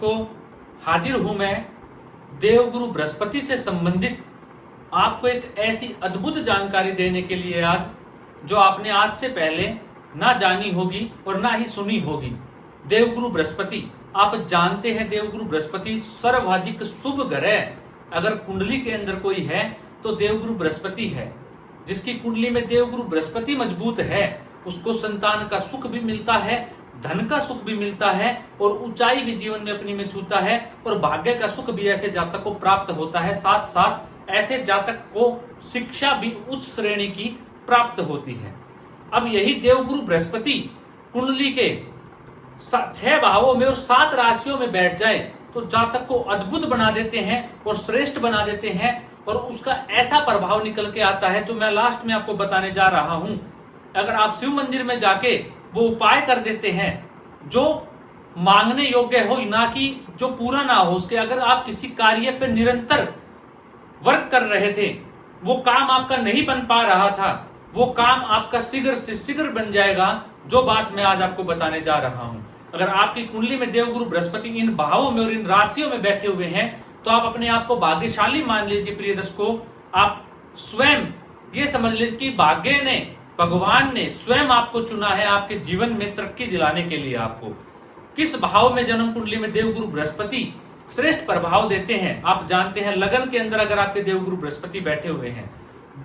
दर्शकों, हाजिर हूं मैं देवगुरु बृहस्पति से संबंधित आपको एक ऐसी अद्भुत जानकारी देने के लिए आज, जो आपने आज से पहले ना जानी होगी और ना ही सुनी होगी। देवगुरु बृहस्पति, आप जानते हैं देवगुरु बृहस्पति सर्वाधिक शुभ ग्रह अगर कुंडली के अंदर कोई है तो देवगुरु बृहस्पति है। जिसकी कुंडली में देवगुरु बृहस्पति मजबूत है उसको संतान का सुख भी मिलता है, धन का सुख भी मिलता है और ऊंचाई भी जीवन में अपनी में छूता है और भाग्य का सुख भी ऐसे जातक को प्राप्त होता है। साथ साथ ऐसे जातक को शिक्षा भी उच्च श्रेणी की प्राप्त होती है। अब यही देवगुरु बृहस्पति कुंडली के 6 भावों में और 7 राशियों में बैठ जाए तो जातक को अद्भुत बना देते हैं और श्रेष्ठ बना देते हैं और उसका ऐसा प्रभाव निकल के आता है जो मैं लास्ट में आपको बताने जा रहा हूं। अगर आप शिव मंदिर में जाके वो उपाय कर देते हैं जो मांगने योग्य हो, ना कि जो पूरा ना हो उसके, अगर आप किसी कार्य पे निरंतर वर्क कर रहे थे, वो काम आपका नहीं बन पा रहा था, वो काम आपका शीघ्र से शीघ्र बन जाएगा। जो बात मैं आज आपको बताने जा रहा हूं, अगर आपकी कुंडली में देवगुरु बृहस्पति इन भावों में और इन राशियों में बैठे हुए हैं तो आप अपने आप को भाग्यशाली मान लीजिए। प्रिय दर्शकों, आप स्वयं ये समझ लीजिए कि भाग्य ने, भगवान ने स्वयं आपको चुना है आपके जीवन में तरक्की दिलाने के लिए। आपको किस भाव में जन्म कुंडली में देवगुरु बृहस्पति श्रेष्ठ प्रभाव देते हैं आप जानते हैं। लगन के अंदर अगर आपके देवगुरु बृहस्पति बैठे हुए हैं,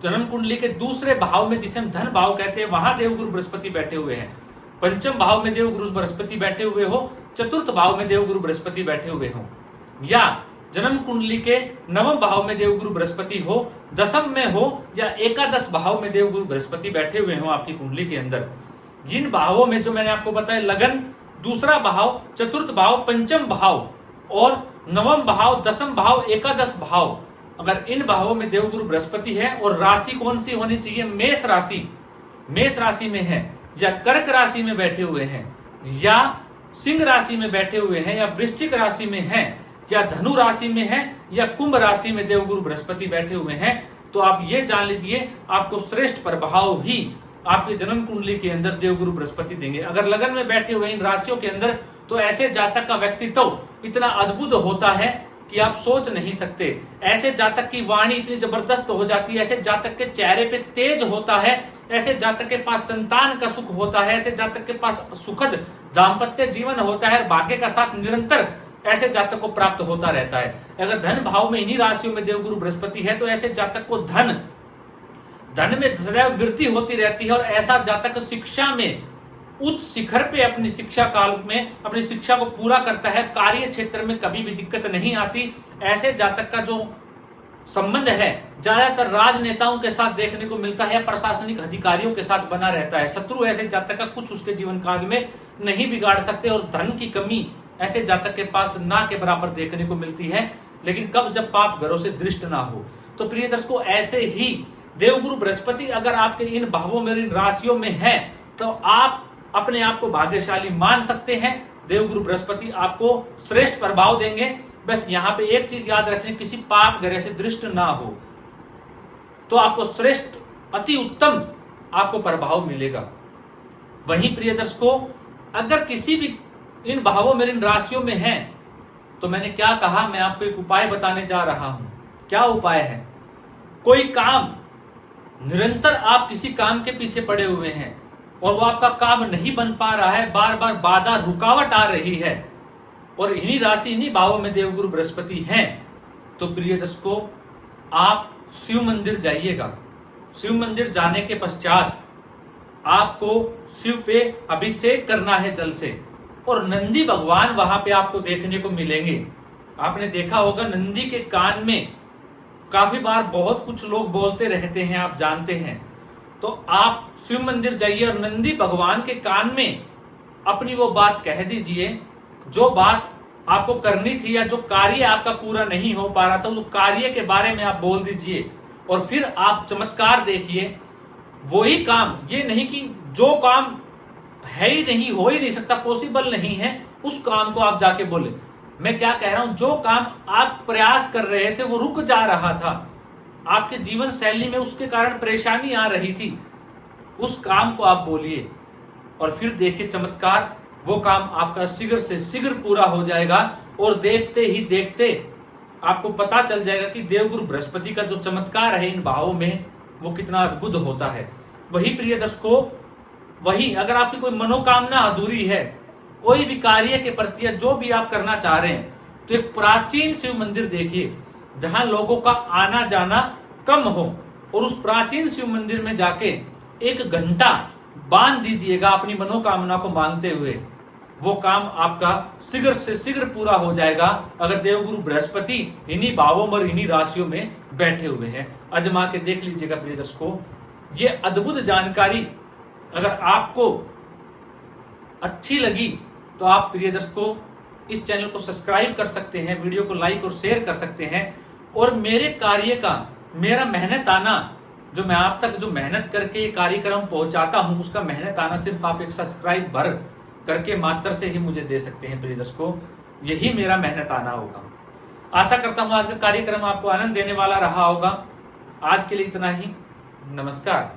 जन्म कुंडली के दूसरे भाव में जिसे हम धन भाव कहते हैं वहां देवगुरु बृहस्पति बैठे हुए हैं, पंचम भाव में देवगुरु बृहस्पति बैठे हुए हो, चतुर्थ भाव में देवगुरु बृहस्पति बैठे हुए हो, या जन्म कुंडली के 9वें भाव में देवगुरु बृहस्पति हो, 10th में हो या एकादश भाव में देवगुरु बृहस्पति बैठे हुए हो आपकी कुंडली के अंदर। जिन भावों में जो मैंने आपको बताया, लगन, दूसरा भाव, चतुर्थ भाव, पंचम भाव और 9वां भाव, 10वां भाव, एकादश भाव, अगर इन भावों में देवगुरु बृहस्पति है और राशि कौन सी होनी चाहिए, मेष राशि में है या कर्क राशि में बैठे हुए हैं या सिंह राशि में बैठे हुए हैं या वृश्चिक राशि में है या धनु राशि में है या कुंभ राशि में देवगुरु बृहस्पति बैठे हुए हैं, तो आप ये जान लीजिए आपको श्रेष्ठ प्रभाव ही आपके जन्म कुंडली के अंदर देवगुरु बृहस्पति देंगे। अगर लगन में बैठे हुए इन राशियों के अंदर तो ऐसे जातक का व्यक्तित्व इतना अद्भुत होता है कि आप सोच नहीं सकते। ऐसे जातक की वाणी इतनी जबरदस्त हो जाती है, ऐसे जातक के चेहरे पे तेज होता है, ऐसे जातक के पास संतान का सुख होता है, ऐसे जातक के पास सुखद दाम्पत्य जीवन होता है, भाग्य का साथ निरंतर ऐसे जातक को प्राप्त होता रहता है। अगर धन भाव में इन्हीं राशियों में देवगुरु बृहस्पति है तो ऐसे जातक को धन में सदैव वृद्धि होती रहती है और ऐसा जातक शिक्षा में उच्च शिखर पे अपनी शिक्षा काल में अपनी शिक्षा को पूरा करता है, कार्य क्षेत्र में कभी भी दिक्कत नहीं आती। ऐसे जातक का जो संबंध है ज्यादातर राजनेताओं के साथ देखने को मिलता है, प्रशासनिक अधिकारियों के साथ बना रहता है। शत्रु ऐसे जातक का कुछ उसके जीवन काल में नहीं बिगाड़ सकते और धन की कमी ऐसे जातक के पास ना के बराबर देखने को मिलती है, लेकिन कब, जब पाप घरों से दृष्ट ना हो। तो प्रिय दर्शकों, ऐसे ही देवगुरु बृहस्पति अगर आपके इन भावों में, इन राशियों में है तो आप अपने आप को भाग्यशाली मान सकते हैं। देवगुरु बृहस्पति आपको श्रेष्ठ प्रभाव देंगे। बस यहाँ पे एक चीज याद रखनी, किसी पाप ग्रह से दृष्ट ना हो तो आपको श्रेष्ठ, अति उत्तम आपको प्रभाव मिलेगा। वहीं प्रिय दर्शकों, अगर किसी भी इन भावों में, इन राशियों में है तो मैंने क्या कहा, मैं आपको एक उपाय बताने जा रहा हूं। क्या उपाय है? कोई काम निरंतर आप किसी काम के पीछे पड़े हुए हैं और वो आपका काम नहीं बन पा रहा है, बार बार बाधा, रुकावट आ रही है और इन्हीं राशि, इन्हीं भावों में देवगुरु बृहस्पति हैं, तो प्रिय दर्शकों, आप शिव मंदिर जाइएगा। शिव मंदिर जाने के पश्चात आपको शिव पे अभिषेक करना है जल से और नंदी भगवान वहां पे आपको देखने को मिलेंगे। आपने देखा होगा नंदी के कान में काफी बार बहुत कुछ लोग बोलते रहते हैं, आप जानते हैं। तो आप शिव मंदिर जाइए और नंदी भगवान के कान में अपनी वो बात कह दीजिए जो बात आपको करनी थी या जो कार्य आपका पूरा नहीं हो पा रहा था, उस कार्य के बारे में आप बोल दीजिए और फिर आप चमत्कार देखिए। वही काम, ये नहीं कि जो काम है ही नहीं, हो ही नहीं सकता, पॉसिबल नहीं है, उस काम को आप जाके बोले। मैं क्या कह रहा हूं, जो काम आप प्रयास कर रहे थे वो रुक जा रहा था, आपके जीवन शैली में उसके कारण परेशानी आ रही थी, उस काम को आप बोलिए और फिर देखिए चमत्कार, वो काम आपका शीघ्र से शीघ्र पूरा हो जाएगा और देखते ही देखते आपको पता चल जाएगा कि देवगुरु बृहस्पति का जो चमत्कार है इन भावों में वो कितना अद्भुत होता है। वही प्रिय दर्शकों, वही अगर आपकी कोई मनोकामना अधूरी है, कोई भी कार्य के प्रति जो भी आप करना चाह रहे हैं, तो एक प्राचीन शिव मंदिर देखिए जहां लोगों का आना जाना कम हो, और उस प्राचीन शिव मंदिर में जाके 1 घंटा बांध दीजिएगा अपनी मनोकामना को मांगते हुए। वो काम आपका शीघ्र से शीघ्र पूरा हो जाएगा अगर देवगुरु बृहस्पति इन्हीं भावों और इन्हीं राशियों में बैठे हुए हैं। आजमा के देख लीजिएगा प्रिय दर्शकों। ये अद्भुत जानकारी अगर आपको अच्छी लगी तो आप प्रिय दर्शकों इस चैनल को सब्सक्राइब कर सकते हैं, वीडियो को लाइक और शेयर कर सकते हैं, और मेरे कार्य का मेरा मेहनत आना, जो मैं आप तक जो मेहनत करके ये कार्यक्रम पहुंचाता हूं, उसका मेहनत आना सिर्फ आप एक सब्सक्राइब भर करके मात्र से ही मुझे दे सकते हैं प्रिय दर्शकों। यही मेरा मेहनत आना होगा। आशा करता हूं आज का कार्यक्रम आपको आनंद देने वाला रहा होगा। आज के लिए इतना ही। नमस्कार।